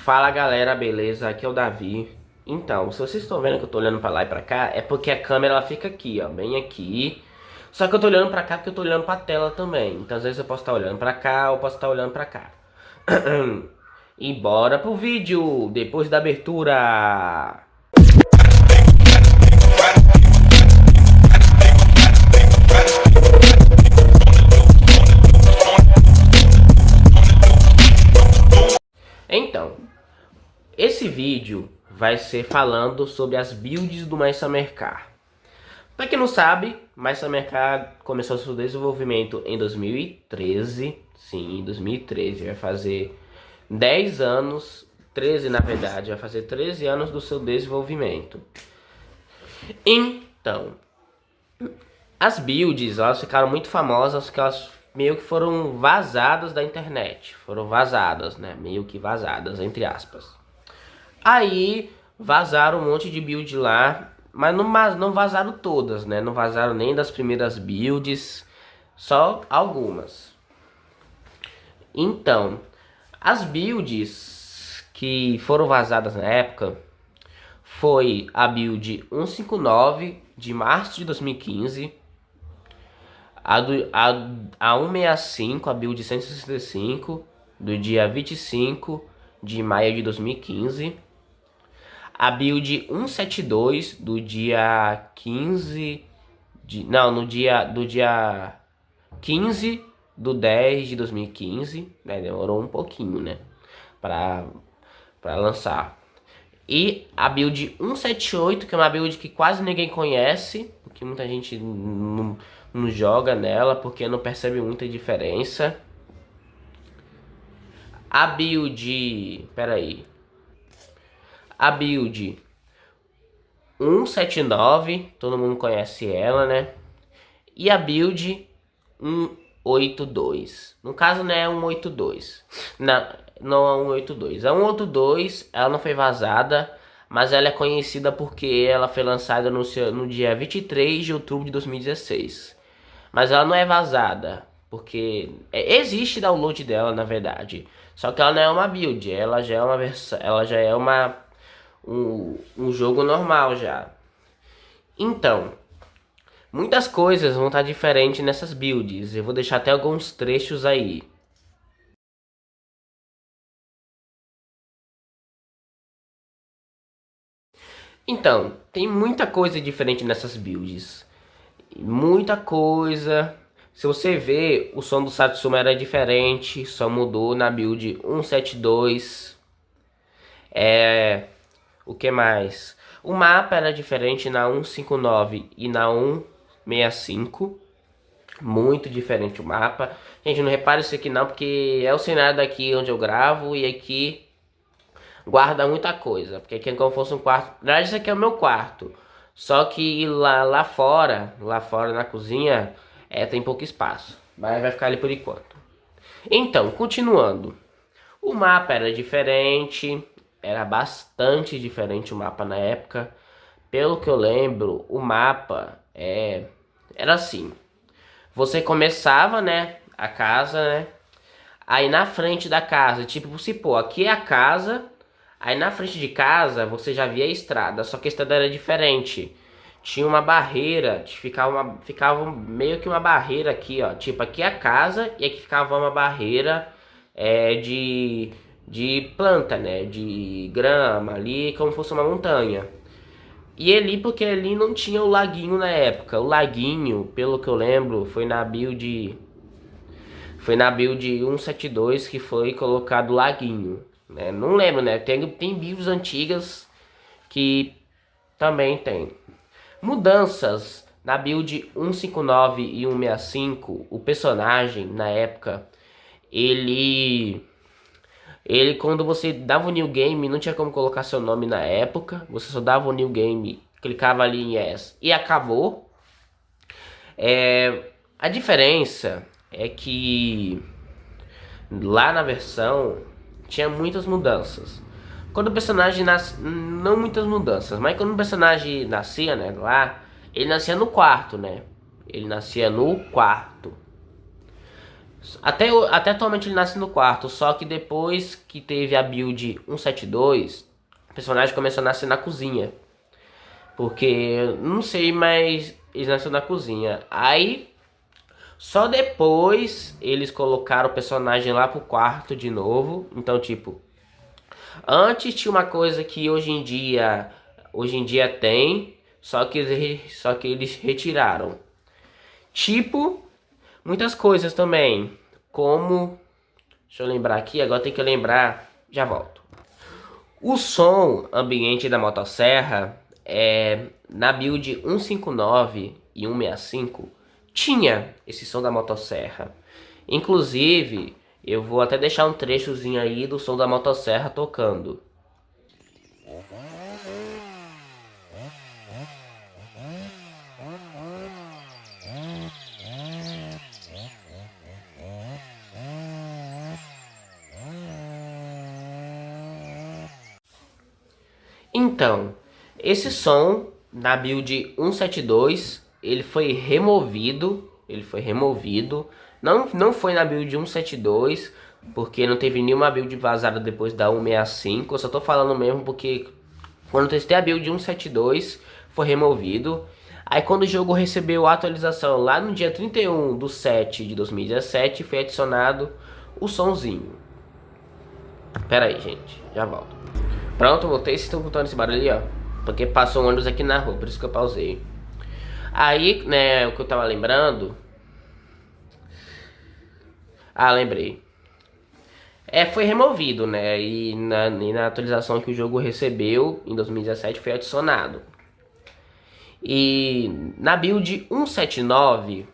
Fala galera, beleza? Aqui é o Davi. Então, se vocês estão vendo que eu tô olhando pra lá e pra cá, é porque a câmera ela fica aqui, ó, bem aqui. Só que eu tô olhando pra cá porque eu tô olhando pra tela também. Então às vezes eu posso estar olhando pra cá ou posso estar olhando pra cá. E bora pro vídeo, depois da abertura. Então, esse vídeo vai ser falando sobre as builds do Mais Samercar. Para quem não sabe, Mais Samercar começou seu desenvolvimento em 2013. Sim, em 2013. Vai fazer 10 anos, 13 na verdade, vai fazer 13 anos do seu desenvolvimento. Então, as builds, elas ficaram muito famosas porque elas meio que foram vazadas da internet. Foram vazadas, né? Meio que vazadas, entre aspas. Aí vazaram um monte de build lá, mas não vazaram todas, né? Não vazaram nem das primeiras builds, só algumas. Então, as builds que foram vazadas na época foi a build 159 de março de 2015, a 165, a build 165 do dia 25 de maio de 2015. A build 172 do dia 15 de... Não, no dia... Do dia 15 do 10 de 2015, né? Demorou um pouquinho, né? Pra lançar. E a build 178, que é uma build que quase ninguém conhece, que muita gente não joga nela, porque não percebe muita diferença. A build... Peraí. A build 179, todo mundo conhece ela, né? E a build 182. No caso não é 182. Não é 182. A 182, ela não foi vazada, mas ela é conhecida porque ela foi lançada no dia 23 de outubro de 2016. Mas ela não é vazada, porque existe download dela, na verdade. Só que ela não é uma build, ela já é uma versão, ela já é um jogo normal já. Então, muitas coisas vão estar diferentes nessas builds. Eu vou deixar até alguns trechos aí. Então, tem muita coisa diferente nessas builds. Muita coisa. Se você ver, o som do Satsuma era diferente, só mudou na build 172. O que mais? O mapa era diferente na 159 e na 165. Muito diferente o mapa. Gente, não repare isso aqui não, porque é o cenário daqui onde eu gravo e aqui guarda muita coisa. Porque aqui é como se fosse um quarto. Na verdade, isso aqui é o meu quarto. Só que lá fora na cozinha, tem pouco espaço. Mas vai ficar ali por enquanto. Então, continuando. O mapa era diferente. Era bastante diferente o mapa na época. Pelo que eu lembro, o mapa era assim. Você começava, né, a casa, né? Aí na frente da casa, tipo, se pô, aqui é a casa. Aí na frente de casa você já via a estrada, só que a estrada era diferente. Tinha uma barreira, ficava meio que uma barreira aqui, ó. Tipo, aqui é a casa e aqui ficava uma barreira de planta, né? De grama ali, como se fosse uma montanha. E ali, porque ali não tinha o laguinho na época. O laguinho, pelo que eu lembro, foi na build 172 que foi colocado o laguinho, né? Não lembro, né? Tem builds antigas que também tem. Mudanças na build 159 e 165, o personagem na época, ele quando você dava o new game, não tinha como colocar seu nome na época, você só dava o new game, clicava ali em yes e acabou. A diferença é que lá na versão tinha muitas mudanças. Quando o personagem nasce, não muitas mudanças, mas quando o personagem nascia, né, lá, ele nascia no quarto, né? Ele nascia no quarto. Até atualmente ele nasce no quarto, só que depois que teve a build 172, o personagem começou a nascer na cozinha. Porque, não sei, mas ele nasceu na cozinha. Aí, só depois eles colocaram o personagem lá pro quarto de novo. Então, tipo, antes tinha uma coisa que hoje em dia tem, só que eles retiraram. Tipo, muitas coisas também, como, deixa eu lembrar aqui, agora tem que lembrar, já volto. O som ambiente da motosserra na build 159 e 165 tinha esse som da motosserra. Inclusive, eu vou até deixar um trechozinho aí do som da motosserra tocando. Então, esse som na build 172, ele foi removido. Não foi na build 172, porque não teve nenhuma build vazada depois da 165. Eu só tô falando mesmo porque quando eu testei a build 172, foi removido. Aí quando o jogo recebeu a atualização lá no dia 31/7/2017, foi adicionado o sonzinho. Pera aí, gente, já volto. Pronto, voltei. Vocês estão escutando esse barulho ali, ó? Porque passou um ônibus aqui na rua, por isso que eu pausei. Aí, né, o que eu tava lembrando. Ah, lembrei. Foi removido, né? E na atualização que o jogo recebeu em 2017 foi adicionado. E na build 179,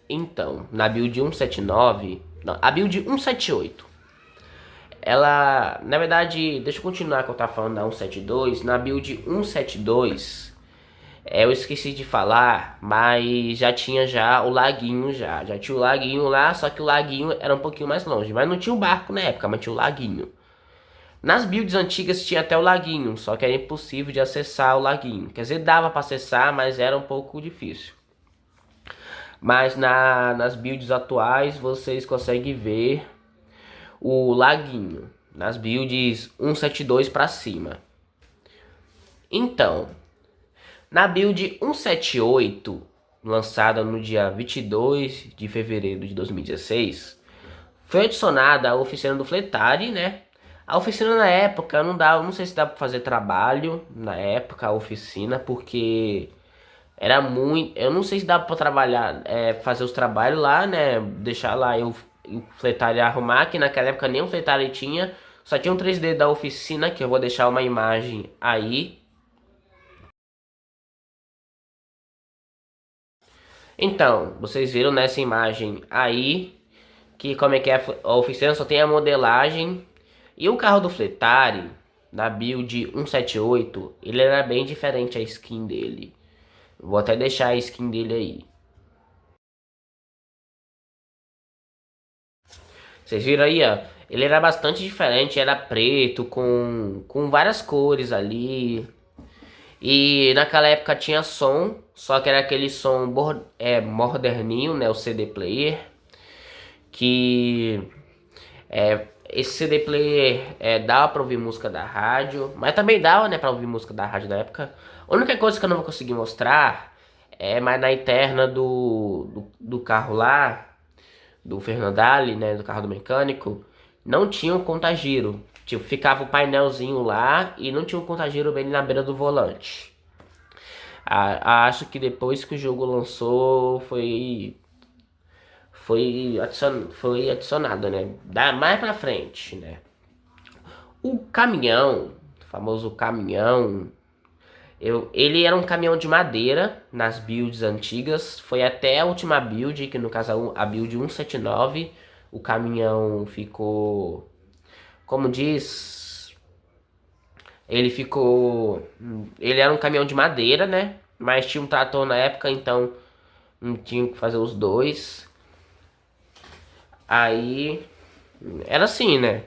então, na build 179, não, a build 178, ela, na verdade, deixa eu continuar que eu tava falando da 172, na build 172, eu esqueci de falar, mas já tinha já o laguinho já tinha o laguinho lá, só que o laguinho era um pouquinho mais longe, mas não tinha o barco na época, mas tinha o laguinho. Nas builds antigas tinha até o laguinho, só que era impossível de acessar o laguinho. Quer dizer, dava para acessar, mas era um pouco difícil. Mas nas builds atuais vocês conseguem ver o laguinho. Nas builds 172 para cima. Então, na build 178, lançada no dia 22 de fevereiro de 2016, foi adicionada a oficina do Fletari, né? A oficina na época não dá, não sei se dá pra fazer trabalho na época, a oficina, porque era muito. Eu não sei se dá pra trabalhar, fazer os trabalhos lá, né? Deixar lá o Fletari arrumar, que naquela época nem o Fletari tinha, só tinha um 3D da oficina, que eu vou deixar uma imagem aí. Então, vocês viram nessa imagem aí que como é que é a oficina só tem a modelagem. E o carro do Fletari, na build 178, ele era bem diferente a skin dele. Vou até deixar a skin dele aí. Vocês viram aí, ó? Ele era bastante diferente, era preto, com várias cores ali. E naquela época tinha som, só que era aquele som moderninho, né? O CD player. Que esse CD player dava pra ouvir música da rádio, mas também dava, né, pra ouvir música da rádio na época. A única coisa que eu não vou conseguir mostrar é mais na interna do carro lá, do Fernandale, né, do carro do mecânico, não tinha um contagiro. Tipo, ficava o painelzinho lá e não tinha um contagiro bem na beira do volante. Acho que depois que o jogo lançou foi adicionado, né? Dá mais pra frente, né? O caminhão, o famoso caminhão, ele era um caminhão de madeira nas builds antigas. Foi até a última build, que no caso a build 179, o caminhão ficou, como diz, ele era um caminhão de madeira, né? Mas tinha um trator na época, então não tinha que fazer os dois. Aí era assim, né?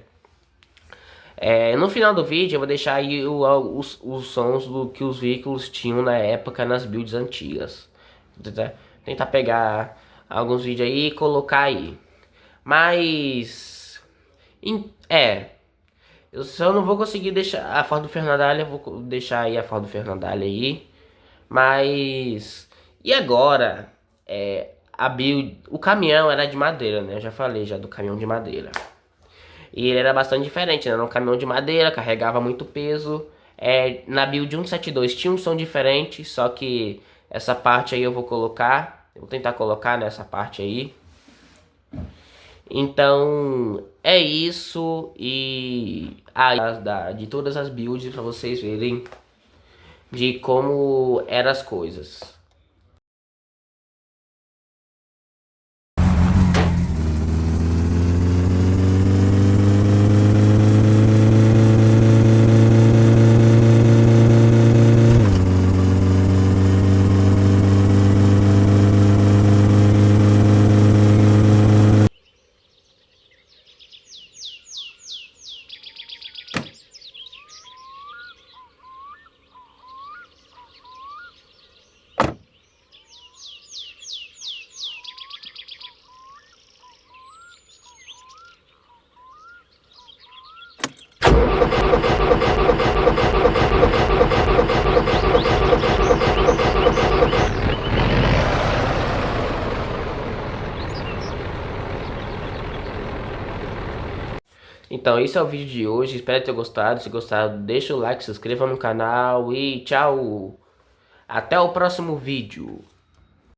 No final do vídeo eu vou deixar aí os sons do que os veículos tinham na época nas builds antigas. Vou tentar pegar alguns vídeos aí e colocar aí. Mas... É... Eu só não vou conseguir deixar a foto do Fernandalha, eu vou deixar aí a foto do Fernandalha aí. Mas... E agora? A build... O caminhão era de madeira, né? Eu já falei já do caminhão de madeira. E ele era bastante diferente, né? Era um caminhão de madeira, carregava muito peso. Na build 172 tinha um som diferente, só que essa parte aí eu vou colocar. Eu vou tentar colocar nessa parte aí. Então é isso. E de todas as builds para vocês verem de como eram as coisas. Então, esse é o vídeo de hoje. Espero ter gostado. Se gostado, deixa o like, se inscreva no canal e tchau. Até o próximo vídeo.